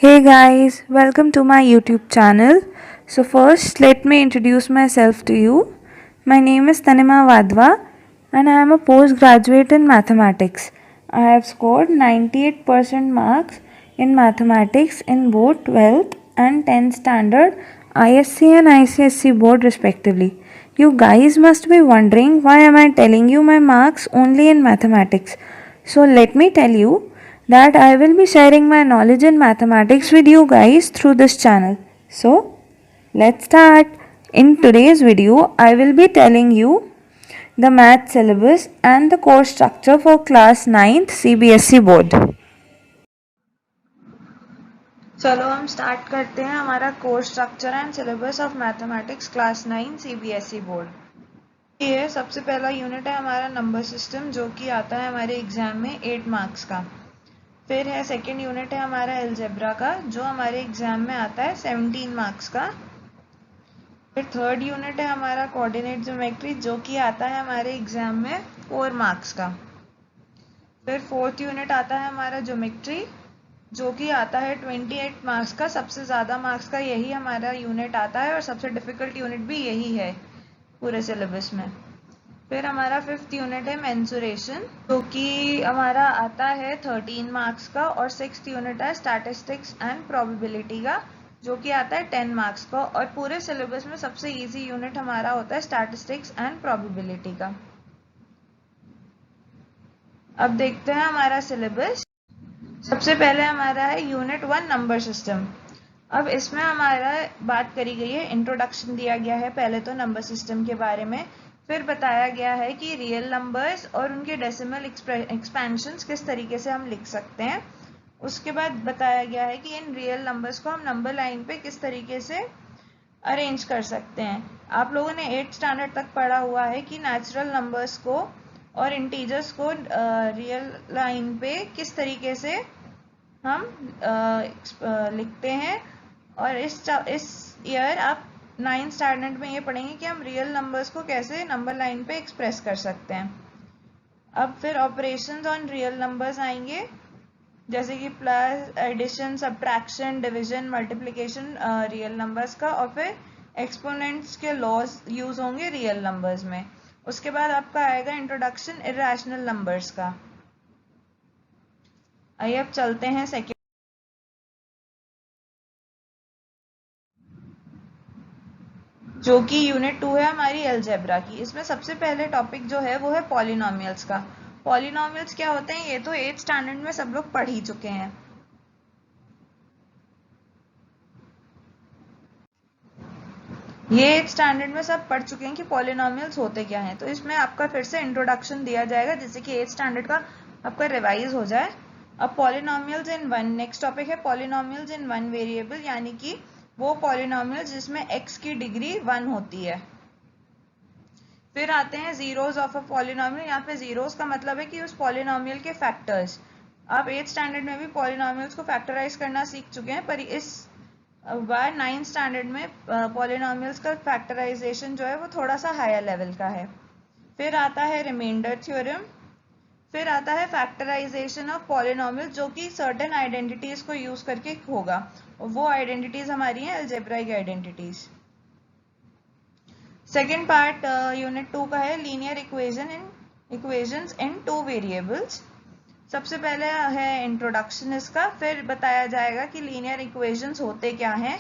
Hey guys, welcome to my YouTube channel. So, first, let me introduce myself to you. My name is Tanima Wadhwa and I am a postgraduate in mathematics. I have scored 98% marks in mathematics in both 12th and 10th standard ISC and ICSC board respectively. You guys must be wondering why am I telling you my marks only in mathematics. So, let me tell you that I will be sharing my knowledge in mathematics with you guys through this channel. So, let's start. In today's video, I will be telling you the math syllabus and the course structure for class 9th CBSE board. चलो हम start करते हैं हमारा course structure and syllabus of mathematics class 9 CBSE board. ये सबसे पहला unit है हमारा नंबर सिस्टम, जो कि आता है हमारे एग्जाम में 8 मार्क्स का। फिर है सेकंड यूनिट है हमारा अलजेब्रा का, जो हमारे एग्जाम में आता है 17 मार्क्स का। फिर थर्ड यूनिट है हमारा कोऑर्डिनेट ज्योमेट्री, जो कि आता है हमारे एग्जाम में 4 मार्क्स का। फिर फोर्थ यूनिट आता है हमारा ज्योमेट्री, जो कि आता है 28 मार्क्स का। सबसे ज़्यादा मार्क्स का यही हमारा यूनिट आता है और सबसे डिफ़िकल्ट यूनिट भी यही है पूरे सिलेबस में। फिर हमारा फिफ्थ यूनिट है मेंसुरेशन, जो कि हमारा आता है 13 मार्क्स का। और सिक्स्थ यूनिट है स्टैटिस्टिक्स एंड प्रोबेबिलिटी का, जो कि आता है 10 मार्क्स का। और पूरे सिलेबस में सबसे ईजी यूनिट हमारा होता है स्टैटिस्टिक्स एंड प्रोबेबिलिटी का। अब देखते हैं हमारा सिलेबस। सबसे पहले हमारा है यूनिट 1 नंबर सिस्टम। अब इसमें हमारा बात करी गई है, इंट्रोडक्शन दिया गया है पहले तो नंबर सिस्टम के बारे में। फिर बताया गया है कि रियल नंबर्स और उनके डेसिमल एक्सपेंशंस किस तरीके से हम लिख सकते हैं। उसके बाद बताया गया है कि इन रियल नंबर्स को हम नंबर लाइन पे किस तरीके से अरेंज कर सकते हैं। आप लोगों ने 8th स्टैंडर्ड तक पढ़ा हुआ है कि नेचुरल नंबर्स को और इंटीजर्स को रियल लाइन पे किस तरीके से हम लिखते हैं। और इस ईयर आप 9th स्टैंडर्ड में ये पढ़ेंगे कि हम रियल नंबर्स को कैसे नंबर लाइन पे एक्सप्रेस कर सकते हैं। अब फिर ऑपरेशंस ऑन रियल नंबर्स आएंगे, जैसे कि plus, addition, subtraction, division, multiplication real numbers का। और फिर एक्सपोनेंट्स के लॉज यूज होंगे रियल नंबर्स में। उसके बाद आपका आएगा इंट्रोडक्शन इरेशनल नंबर्स का। आइए अब चलते हैं सेकेंड, जो कि यूनिट 2 है हमारी अलजेब्रा की। इसमें सबसे पहले टॉपिक जो है वो है पॉलिनोमियल्स का। पॉलिनोमियल्स क्या होते हैं ये तो 8th स्टैंडर्ड में सब लोग पढ़ ही चुके हैं। ये 8th स्टैंडर्ड में सब पढ़ चुके हैं कि पॉलिनोमियल्स होते क्या हैं। तो इसमें आपका फिर से इंट्रोडक्शन दिया जाएगा, जिससे कि 8th स्टैंडर्ड का आपका रिवाइज हो जाए। अब polynomials in one, next topic है पॉलिनोमियल्स इन वन वेरिएबल, यानी कि वो पॉलिनोमियल्स जिसमें x की डिग्री 1 होती है। फिर आते हैं जीरोस ऑफ अ पॉलिनोमियल। यहाँ पे जीरोस का मतलब है कि उस पॉलिनोमियल के फैक्टर्स। आप 8th स्टैंडर्ड में भी पॉलिनोमियल्स को फैक्टराइज करना सीख चुके हैं, पर इस बार 9th स्टैंडर्ड में पॉलिनोमियल्स का फैक्टराइजेशन जो है वो थोड़ा सा हायर लेवल का है। फिर आता है रिमाइंडर थ्योरम। फिर आता है फैक्टराइजेशन ऑफ पॉलिनोमियल, जो कि सर्टेन आइडेंटिटीज को यूज करके होगा। और वो आइडेंटिटीज हमारी हैं algebraic identities. Second part unit 2 का है लीनियर इक्वेशंस इन टू वेरिएबल्स। सबसे पहले है इंट्रोडक्शन इसका, फिर बताया जाएगा कि लीनियर इक्वेशंस होते क्या हैं।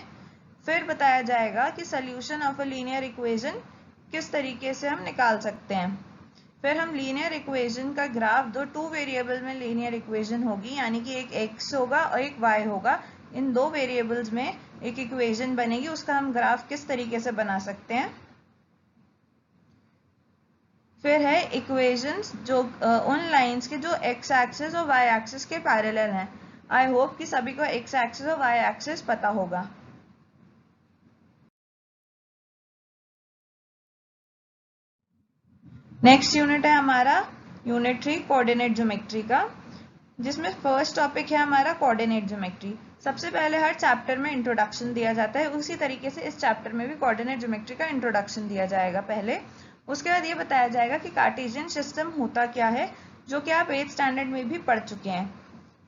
फिर बताया जाएगा कि solution of a linear equation किस तरीके से हम निकाल सकते हैं। फिर हम लीनियर इक्वेशन का ग्राफ, दो टू वेरिएबल में लीनियर इक्वेशन होगी, यानी कि एक x होगा और एक y होगा। इन दो वेरिएबल्स में एक इक्वेशन बनेगी, उसका हम ग्राफ किस तरीके से बना सकते हैं। फिर है इक्वेशंस जो उन लाइंस के जो x एक्सिस और y एक्सिस के पैरेलल हैं। आई होप कि सभी को x एक्सिस और y एक्सिस पता होगा। नेक्स्ट यूनिट है हमारा यूनिट 3 कोऑर्डिनेट ज्योमेट्री का, जिसमें फर्स्ट टॉपिक है हमारा कोऑर्डिनेट ज्योमेट्री। सबसे पहले हर चैप्टर में इंट्रोडक्शन दिया जाता है, उसी तरीके से इस चैप्टर में भी कोऑर्डिनेट ज्योमेट्री का इंट्रोडक्शन दिया जाएगा पहले। उसके बाद ये बताया जाएगा कि कार्टेशियन सिस्टम होता क्या है, जो कि आप 8th स्टैंडर्ड में भी पढ़ चुके हैं।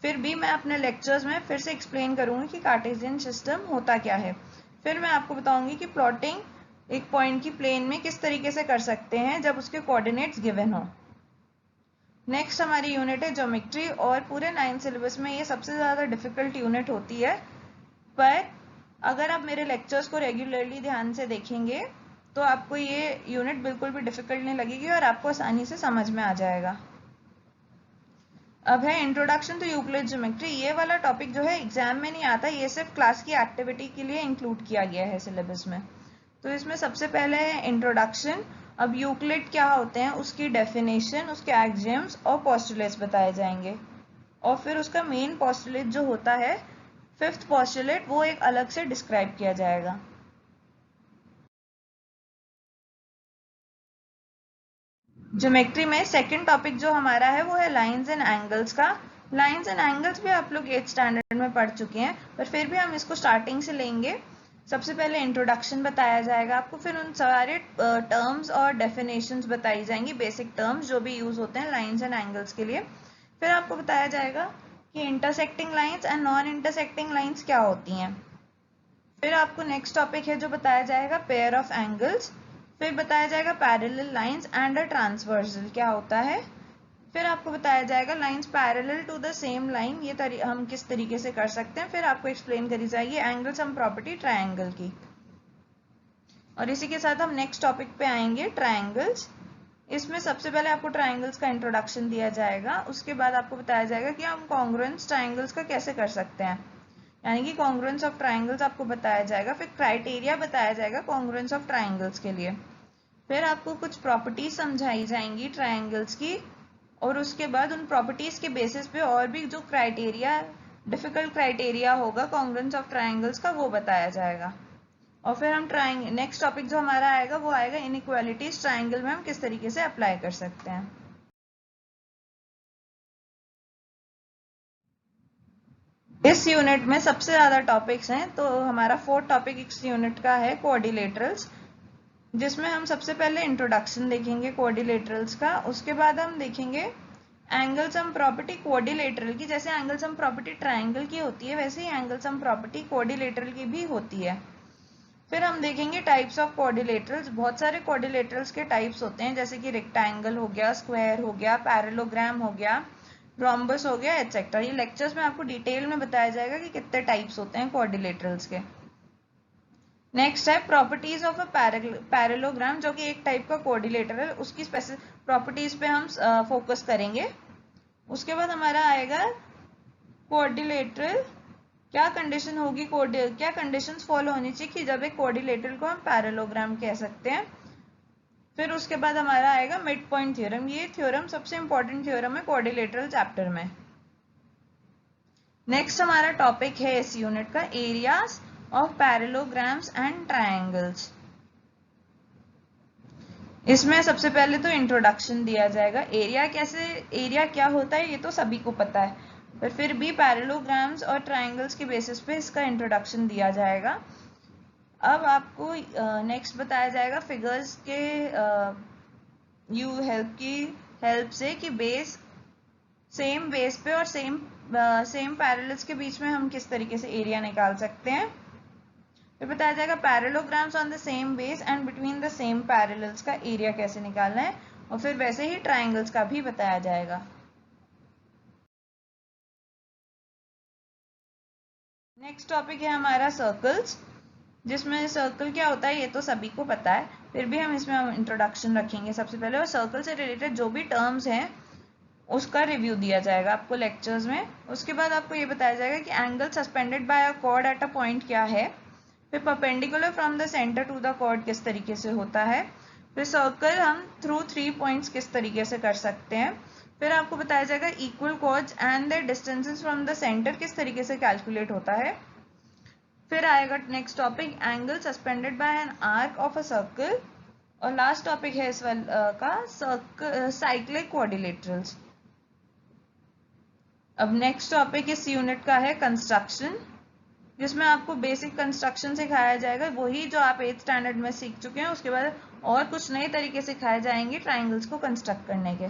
फिर भी मैं अपने लेक्चर्स में फिर से एक्सप्लेन करूंगी कि कार्टेशियन सिस्टम होता क्या है। फिर मैं आपको बताऊंगी कि प्लॉटिंग एक पॉइंट की प्लेन में किस तरीके से कर सकते हैं जब उसके कोऑर्डिनेट्स गिवन हो। नेक्स्ट हमारी यूनिट है ज्योमेट्री, और पूरे 9 सिलेबस में ये सबसे ज़्यादा डिफिकल्ट यूनिट होती है, पर अगर आप मेरे लेक्चर्स को रेगुलरली ध्यान से देखेंगे तो आपको ये यूनिट बिल्कुल भी डिफिकल्ट नहीं लगेगी और आपको आसानी से समझ में आ जाएगा। अब है इंट्रोडक्शन टू यूक्लिड ज्योमेट्री। ये वाला टॉपिक जो है एग्जाम में नहीं आता, ये सिर्फ क्लास की एक्टिविटी के लिए इंक्लूड किया गया है सिलेबस में। तो इसमें सबसे पहले है इंट्रोडक्शन। अब यूक्लिड क्या होते हैं उसकी डेफिनेशन, उसके एक्सियम्स और पोस्टुलेट्स बताए जाएंगे, और फिर उसका मेन पोस्टुलेट जो होता है, फिफ्थ पोस्टुलेट, वो एक अलग से डिस्क्राइब किया जाएगा। ज्योमेट्री में सेकंड टॉपिक जो हमारा है वो है लाइंस एंड एंगल्स का। लाइंस एंड एंगल्स भी आप लोग 8th स्टैंडर्ड में पढ़ चुके हैं, पर फिर भी हम इसको स्टार्टिंग से लेंगे। सबसे पहले इंट्रोडक्शन बताया जाएगा आपको, फिर उन सारे टर्म्स और डेफिनेशंस बताई जाएंगी, बेसिक टर्म्स जो भी यूज होते हैं लाइंस एंड एंगल्स के लिए। फिर आपको बताया जाएगा कि intersecting lines and non intersecting lines क्या होती हैं। फिर आपको नेक्स्ट टॉपिक है जो बताया जाएगा पेयर ऑफ एंगल्स। फिर बताया जाएगा parallel lines and a transversal क्या होता है। फिर आपको बताया जाएगा lines parallel to the same line, ये हम किस तरीके से कर सकते हैं। फिर आपको एक्सप्लेन करी जाएगी एंगल सम प्रॉपर्टी ट्रायंगल की। और इसी के साथ हम नेक्स्ट टॉपिक पे आएंगे, ट्रायंगल्स। इसमें सबसे पहले आपको ट्रायंगल्स का इंट्रोडक्शन दिया जाएगा, उसके बाद आपको बताया जाएगा कि हम कॉन्ग्रुएंस ट्रायंगल्स का कैसे कर सकते हैं, यानी कि कॉन्ग्रुएंस ऑफ ट्रायंगल्स आपको बताया जाएगा। फिर क्राइटेरिया बताया जाएगा कॉन्ग्रुएंस ऑफ ट्रायंगल्स के लिए। फिर आपको कुछ प्रॉपर्टीज समझाई जाएंगी ट्रायंगल्स की, और उसके बाद उन प्रॉपर्टीज के बेसिस पे और भी जो क्राइटेरिया, डिफिकल्ट क्राइटेरिया होगा कॉन्ग्रुएंस ऑफ ट्रायंगल्स का, वो बताया जाएगा। और फिर हम नेक्स्ट टॉपिक जो हमारा आएगा वो आएगा इनइक्वालिटीज ट्रायंगल में हम किस तरीके से अप्लाई कर सकते हैं। इस यूनिट में सबसे ज्यादा टॉपिक्स हैं, तो हमारा फोर्थ टॉपिक इस यूनिट का है कोऑर्डिलेटरल्स, जिसमें हम सबसे पहले इंट्रोडक्शन देखेंगे कोऑर्डिलेटरल्स का। उसके बाद हम देखेंगे एंगल सम प्रॉपर्टी कोऑर्डिलेटरल की। जैसे एंगल सम प्रॉपर्टी ट्रायंगल की होती है, वैसे ही एंगल सम प्रॉपर्टी कोऑर्डिलेटरल की भी होती है। फिर हम देखेंगे टाइप्स ऑफ कोऑर्डिलेटरल्स। बहुत सारे कोऑर्डिलेटरल्स के टाइप्स होते हैं, जैसे कि रेक्टेंगल हो गया, स्क्वायर हो गया, पैरेललोग्राम हो गया, रोम्बस हो गया, एटसेट्रा। ये लेक्चर्स में आपको डिटेल में बताया जाएगा कि कितने टाइप्स होते हैं कोऑर्डिलेटरल्स के। नेक्स्ट है प्रॉपर्टीज ऑफ अ पैरेललोग्राम, जो कि एक टाइप का कोऑर्डिलेटर है, उसकी स्पेसिफिक प्रॉपर्टीज पे हम फोकस करेंगे। उसके बाद हमारा आएगा कोऑर्डिलेटरल, क्या कंडीशन होगी, क्या कंडीशंस फॉलो होनी चाहिए कि जब एक कोऑर्डिलेटरल को हम पैरेललोग्राम कह सकते हैं। फिर उसके बाद हमारा आएगा मिड पॉइंट थ्योरम। ये थ्योरम सबसे इंपॉर्टेंट थ्योरम है कोऑर्डिलेटरल चैप्टर में। नेक्स्ट हमारा टॉपिक है इस यूनिट का areas of parallelograms and triangles. इसमें सबसे पहले तो इंट्रोडक्शन दिया जाएगा। एरिया क्या होता है ये तो सभी को पता है, पर फिर भी पैरेललोग्राम्स और ट्रायंगल्स के बेसिस पे इसका इंट्रोडक्शन दिया जाएगा। अब आपको नेक्स्ट बताया जाएगा फिगर्स के हेल्प से कि सेम बेस पे और सेम पैरेलल्स के बीच में हम किस तरीके से एरिया निकाल सकते हैं। फिर बताया जाएगा parallelograms on the same base and between the same parallels का एरिया कैसे निकालना है, और फिर वैसे ही ट्रायंगल्स का भी बताया जाएगा। नेक्स्ट टॉपिक है हमारा सर्कल्स, जिसमें सर्कल क्या होता है ये तो सभी को पता है, फिर भी हम इसमें इंट्रोडक्शन रखेंगे सबसे पहले, और सर्कल से रिलेटेड जो भी टर्म्स हैं उसका रिव्यू दिया जाएगा आपको लेक्चर्स में। उसके बाद आपको ये बताया जाएगा कि angle suspended by a chord at a point क्या है। फिर perpendicular from the centre to the chord किस तरीके से होता है। फिर सर्कल हम थ्रू 3 पॉइंट्स किस तरीके से कर सकते हैं। फिर आपको बताया जाएगा equal chords and the distances from the centre किस तरीके से कैलकुलेट होता है। फिर आएगा next topic angle suspended by an arc of a circle, और लास्ट टॉपिक है इस का साइक्लिक कोऑर्डिलेटरल्स। अब नेक्स्ट टॉपिक इस यूनिट का है कंस्ट्रक्शन, जिसमें आपको बेसिक कंस्ट्रक्शन सिखाया जाएगा, वही जो आप 8th स्टैंडर्ड में सीख चुके हैं। उसके बाद और कुछ नए तरीके सिखाए जाएंगे ट्रायंगल्स को कंस्ट्रक्ट करने के।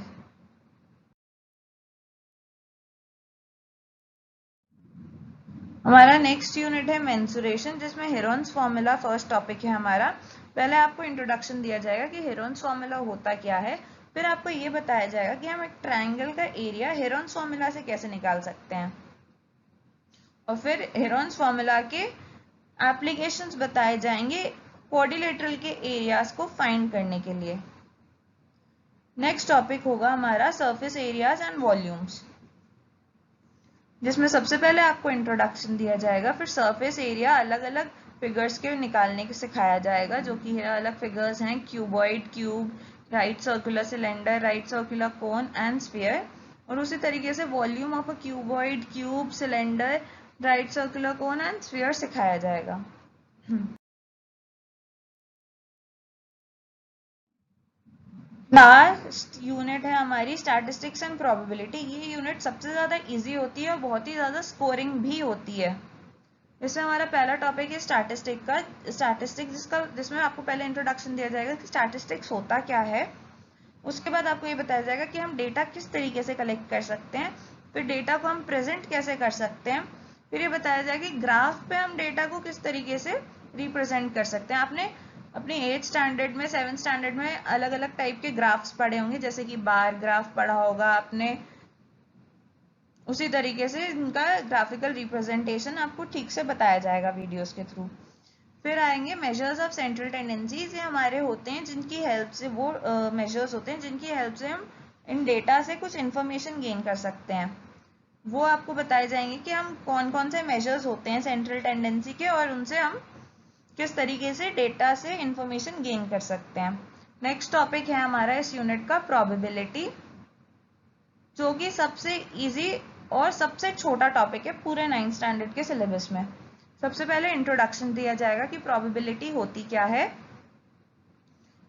हमारा नेक्स्ट यूनिट है मेंसुरेशन, जिसमें हेरोन्स फॉर्मूला फर्स्ट टॉपिक है हमारा। पहले आपको इंट्रोडक्शन दिया जाएगा कि हेरोन्स फॉर्मूला होता क्या है, फिर आपको ये बताया जाएगा कि हम एक ट्रायंगल का एरिया हेरोन्स फॉर्मूला से कैसे निकाल सकते हैं, और फिर हेरोन्स फॉर्मूला के एप्लीकेशंस बताए जाएंगे क्वाड्रिलेटरल के एरियाज को फाइंड करने के लिए। नेक्स्ट टॉपिक होगा हमारा सरफेस एरियाज एंड वॉल्यूम्स, जिसमें सबसे पहले आपको इंट्रोडक्शन दिया जाएगा, फिर सरफेस एरिया अलग अलग फिगर्स के निकालने के सिखाया जाएगा, जो कि अलग फिगर्स हैं cuboid, cube, right circular cylinder, right circular cone and sphere. और उसी तरीके से volume of a cuboid, cube, cylinder, right circular cone and sphere सिखाया जाएगा। लास्ट यूनिट है हमारी स्टैटिस्टिक्स एंड प्रोबेबिलिटी। ये यूनिट सबसे ज़्यादा इजी होती है और बहुत ही ज़्यादा स्कोरिंग भी होती है। इसमें हमारा पहला टॉपिक है स्टैटिस्टिक्स, जिसमें आपको पहले इंट्रोडक्शन दिया जाएगा कि स्टैटिस्टिक्स होता क्या है। उसके बाद आपको ये बताया जाएगा कि हम डेटा किस तरीके से कलेक्ट कर सकते हैं, फिर डेटा को हम प्रेजेंट कैसे कर सकते हैं, फिर ये बताया जाएगा कि ग्राफ पे हम डेटा को किस तरीके से रिप्रेजेंट कर सकते हैं। आपने अपने 8th स्टैंडर्ड में, 7th स्टैंडर्ड में अलग अलग टाइप के ग्राफ्स पढ़े होंगे, जैसे कि बार ग्राफ पढ़ा होगा आपने। उसी तरीके से इनका ग्राफिकल रिप्रेजेंटेशन आपको ठीक से बताया जाएगा वीडियोस के थ्रू। फिर आएंगे मेजर्स ऑफ सेंट्रल टेंडेंसीज। ये हमारे होते हैं जिनकी हेल्प से, वो मेजर्स होते हैं जिनकी हेल्प से हम इन डेटा से कुछ इन्फॉर्मेशन गेन कर सकते हैं। वो आपको बताए जाएंगे कि हम कौन कौन से मेजर्स होते हैं सेंट्रल टेंडेंसी के, और उनसे हम किस तरीके से डेटा से इंफॉर्मेशन गेन कर सकते हैं। नेक्स्ट टॉपिक है हमारा इस यूनिट का प्रोबेबिलिटी, जो कि सबसे इजी और सबसे छोटा टॉपिक है पूरे 9th स्टैंडर्ड के सिलेबस में। सबसे पहले इंट्रोडक्शन दिया जाएगा कि प्रोबेबिलिटी होती क्या है,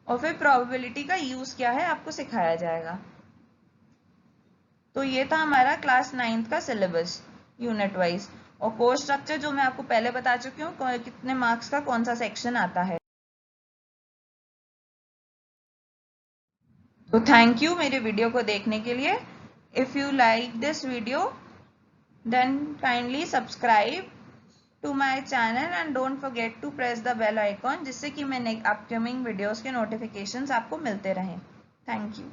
और फिर प्रोबेबिलिटी का यूज क्या है आपको सिखाया जाएगा। तो ये था हमारा क्लास 9th का सिलेबस यूनिट वाइज, और कोर्स स्ट्रक्चर जो मैं आपको पहले बता चुकी हूँ कितने मार्क्स का कौन सा सेक्शन आता है। तो थैंक यू मेरे वीडियो को देखने के लिए। If you like this video then kindly subscribe to my channel and don't forget to press the bell icon, जिससे कि मैं अपकमिंग वीडियोस के नोटिफिकेशंस आपको मिलते रहें। Thank you.